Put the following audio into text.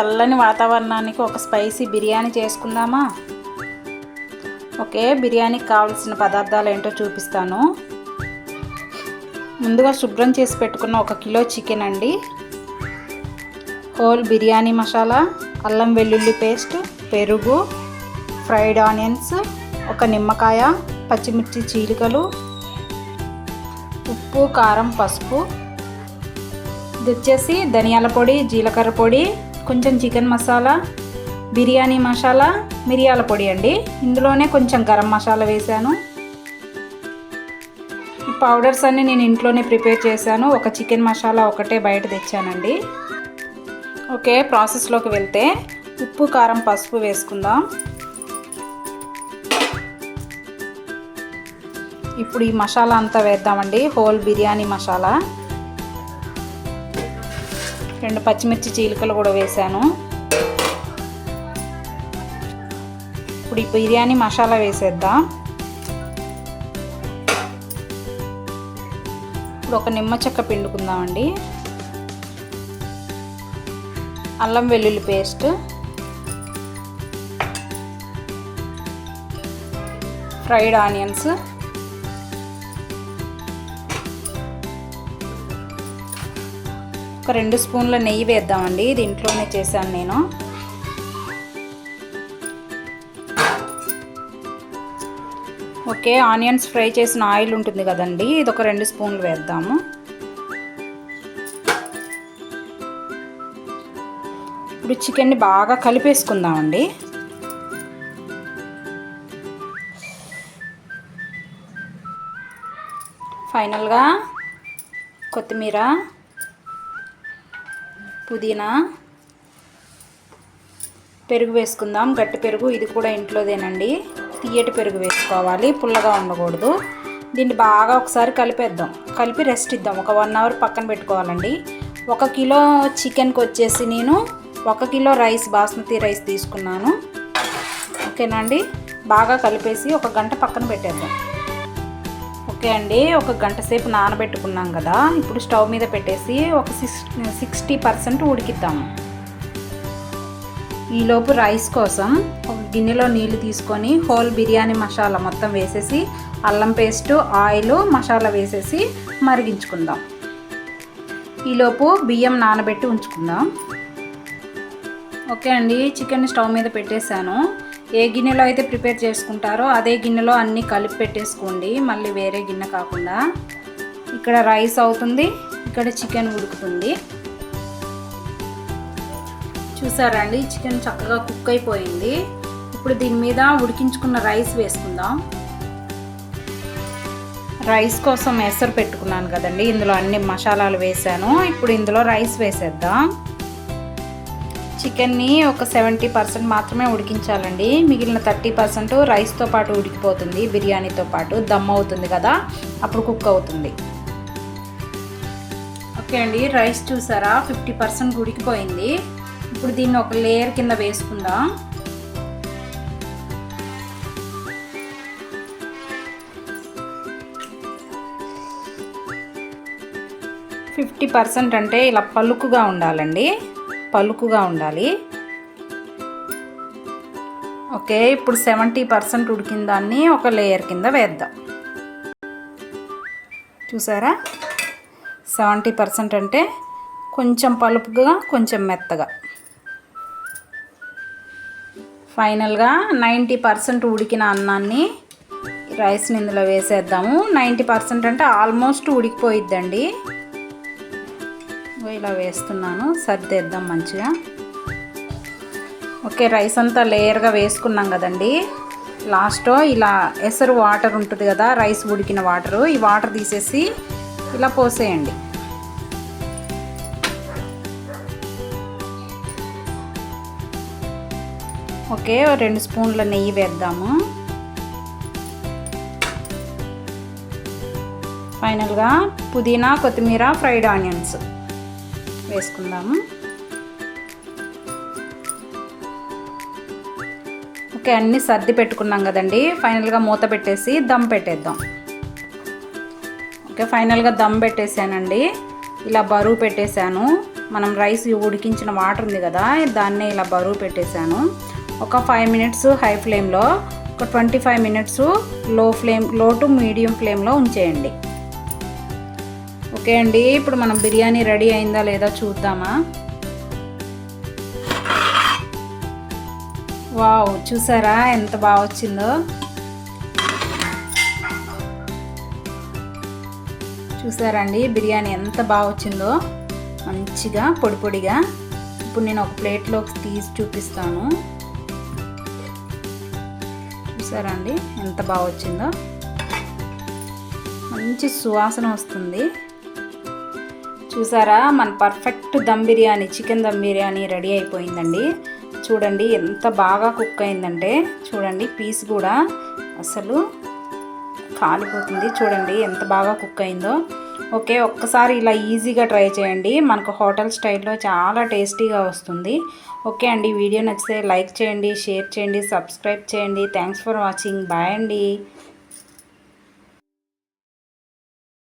చల్లని వాతావరణానికి ఒక స్పైసీ బిర్యానీ చేసుకుందామా? ఓకే, బిర్యానీకి కావాల్సిన పదార్థాలు ఏంటో చూపిస్తాను. ముందుగా శుభ్రం చేసి పెట్టుకున్న 1 కిలో చికెన్ అండి, హోల్ బిర్యానీ మసాలా, అల్లం వెల్లుల్లి పేస్ట్, పెరుగు, ఫ్రైడ్ ఆనియన్స్, 1 నిమ్మకాయ, పచ్చిమిర్చి చీలికలు, ఉప్పు, కారం, పసుపు. ఇది వచ్చేసి ధనియాల పొడి, జీలకర్ర పొడి, కొంచెం చికెన్ మసాలా, బిర్యానీ మసాలా, మిరియాల పొడి అండి. ఇందులోనే కొంచెం గరం మసాలా వేశాను. ఈ పౌడర్స్ అన్నీ నేను ఇంట్లోనే ప్రిపేర్ చేశాను. ఒక చికెన్ మసాలా ఒకటే బయట తెచ్చానండి. ఓకే, ప్రాసెస్లోకి వెళ్తే ఉప్పు, కారం, పసుపు వేసుకుందాం. ఇప్పుడు ఈ మసాలా అంతా వేద్దామండి. హోల్ బిర్యానీ మసాలా, 2 పచ్చిమిర్చి చీలికలు కూడా వేసాను. ఇప్పుడు ఈ బిర్యానీ మసాలా వేసేద్దాం. ఇప్పుడు 1 నిమ్మ చెక్క పిండుకుందామండి. అల్లం వెల్లుల్లి పేస్ట్, ఫ్రైడ్ ఆనియన్స్, ఒక 2 స్పూన్ల నెయ్యి వేద్దామండి. ఇది ఇంట్లోనే చేశాను నేను. ఓకే, ఆనియన్స్ ఫ్రై చేసిన ఆయిల్ ఉంటుంది కదండి, ఇది ఒక 2 స్పూన్లు వేద్దాము. ఇప్పుడు చికెన్ని బాగా కలిపేసుకుందామండి. ఫైనల్గా కొత్తిమీర, పుదీనా, పెరుగు వేసుకుందాం. గట్టి పెరుగు, ఇది కూడా ఇంట్లోదేనండి. తియ్యటి పెరుగు వేసుకోవాలి, పుల్లగా ఉండకూడదు. దీన్ని బాగా ఒకసారి కలిపేద్దాం. కలిపి రెస్ట్ ఇద్దాం. ఒక 1 అవర్ పక్కన పెట్టుకోవాలండి. 1 కిలో చికెన్కి వచ్చేసి నేను 1 కిలో రైస్, బాస్మతి రైస్ తీసుకున్నాను. ఓకేనా అండి, బాగా కలిపేసి 1 గంట పక్కన పెట్టేద్దాం. ఓకే అండి, 1 గంట సేపు నానబెట్టుకున్నాం కదా. ఇప్పుడు స్టవ్ మీద పెట్టేసి ఒక 60% ఉడికిద్దాము. ఈలోపు రైస్ కోసం ఒక గిన్నెలో నీళ్లు తీసుకొని హోల్ బిర్యానీ మసాలా మొత్తం వేసేసి, అల్లం పేస్టు, ఆయిల్, మసాలా వేసేసి మరిగించుకుందాం. ఈలోపు బియ్యం నానబెట్టి ఉంచుకుందాం. ఓకే అండి, చికెన్ స్టవ్ మీద పెట్టేశాను. ఏ గిన్నెలో అయితే ప్రిపేర్ చేసుకుంటారో అదే గిన్నెలో అన్నీ కలిపి పెట్టేసుకోండి, మళ్ళీ వేరే గిన్నె కాకుండా. ఇక్కడ రైస్ అవుతుంది, ఇక్కడ చికెన్ ఉడుకుతుంది. చూసారా అండి, చికెన్ చక్కగా కుక్ అయిపోయింది. ఇప్పుడు దీని మీద ఉడికించుకున్న రైస్ వేసుకుందాం. రైస్ కోసం ఎసరు పెట్టుకున్నాను కదండి, ఇందులో అన్ని మసాలాలు వేసాను. ఇప్పుడు ఇందులో రైస్ వేసేద్దాం. చికెన్ని ఒక 70% మాత్రమే ఉడికించాలండి. మిగిలిన 30% రైస్తో పాటు ఉడికిపోతుంది, బిర్యానీతో పాటు దమ్ అవుతుంది కదా, అప్పుడు కుక్ అవుతుంది. ఓకే అండి, రైస్ చూసారా 50% ఉడికిపోయింది. ఇప్పుడు దీన్ని ఒక లేయర్ కింద వేసుకుందాం. %50 అంటే ఇలా పలుకుగా ఉండాలండి, పలుకుగా ఉండాలి. ఓకే, ఇప్పుడు 70% ఉడికిన దాన్ని ఒక లేయర్ కింద వేద్దాం. చూసారా, 70% అంటే కొంచెం పలుపుగా, కొంచెం మెత్తగా. ఫైనల్గా 90% ఉడికిన అన్నాన్ని, రైస్ని ఇందులో వేసేద్దాము. 90% అంటే ఆల్మోస్ట్ ఉడికిపోయిద్దండి. ఇలా వేస్తున్నాను, సర్దేద్దాం మంచిగా. ఓకే, రైస్ అంతా లేయర్గా వేసుకున్నాం కదండి. లాస్ట్లో ఇలా ఎసరు వాటర్ ఉంటుంది కదా, రైస్ ఉడికిన వాటరు, ఈ వాటర్ తీసేసి ఇలా పోసేయండి. ఓకే, 2 స్పూన్ల నెయ్యి వేద్దాము. ఫైనల్గా పుదీనా, కొత్తిమీర, ఫ్రైడ్ ఆనియన్స్ వేసుకుందాము. ఓకే, అన్నీ సర్ది పెట్టుకున్నాం కదండి. ఫైనల్గా మూత పెట్టేసి దమ్ పెట్టేద్దాం. ఓకే, ఫైనల్గా దమ్ పెట్టేసానండి. ఇలా బరువు పెట్టేశాను. మనం రైస్ ఉడికించిన వాటర్ ఉంది కదా, దాన్నే ఇలా బరువు పెట్టేశాను. ఒక 5 మినిట్స్ హై ఫ్లేమ్లో, ఒక 25 మినిట్స్ లో టు మీడియం ఫ్లేమ్లో ఉంచేయండి. ఓకే అండి, ఇప్పుడు మనం బిర్యానీ రెడీ అయిందా లేదా చూద్దామా. వావ్, చూసారా ఎంత బాగా వచ్చిందో. చూసారండి బిర్యానీ ఎంత బాగా వచ్చిందో, మంచిగా పొడి పొడిగా. ఇప్పుడు నేను ఒక ప్లేట్లోకి తీసి చూపిస్తాను. చూసారా అండి ఎంత బాగా వచ్చిందో, మంచి సువాసన వస్తుంది. చూసారా, మన perfect dum biryani, chicken dum biryani ready అయిపోయిందండి. చూడండి ఎంత బాగా కుక్ అయిందంటే, చూడండి పీస్ కూడా అసలు కాలిపోతుంది. చూడండి ఎంత బాగా కుక్ అయిందో. ఓకే, ఒక్కసారి ఇలా ఈజీగా ట్రై చేయండి, మనకు హోటల్ స్టైల్లో చాలా టేస్టీగా వస్తుంది. ఓకే అండి, వీడియో నచ్చితే లైక్ చేయండి, షేర్ చేయండి, సబ్స్క్రైబ్ చేయండి. Thanks for watching. బాయ్ అండి.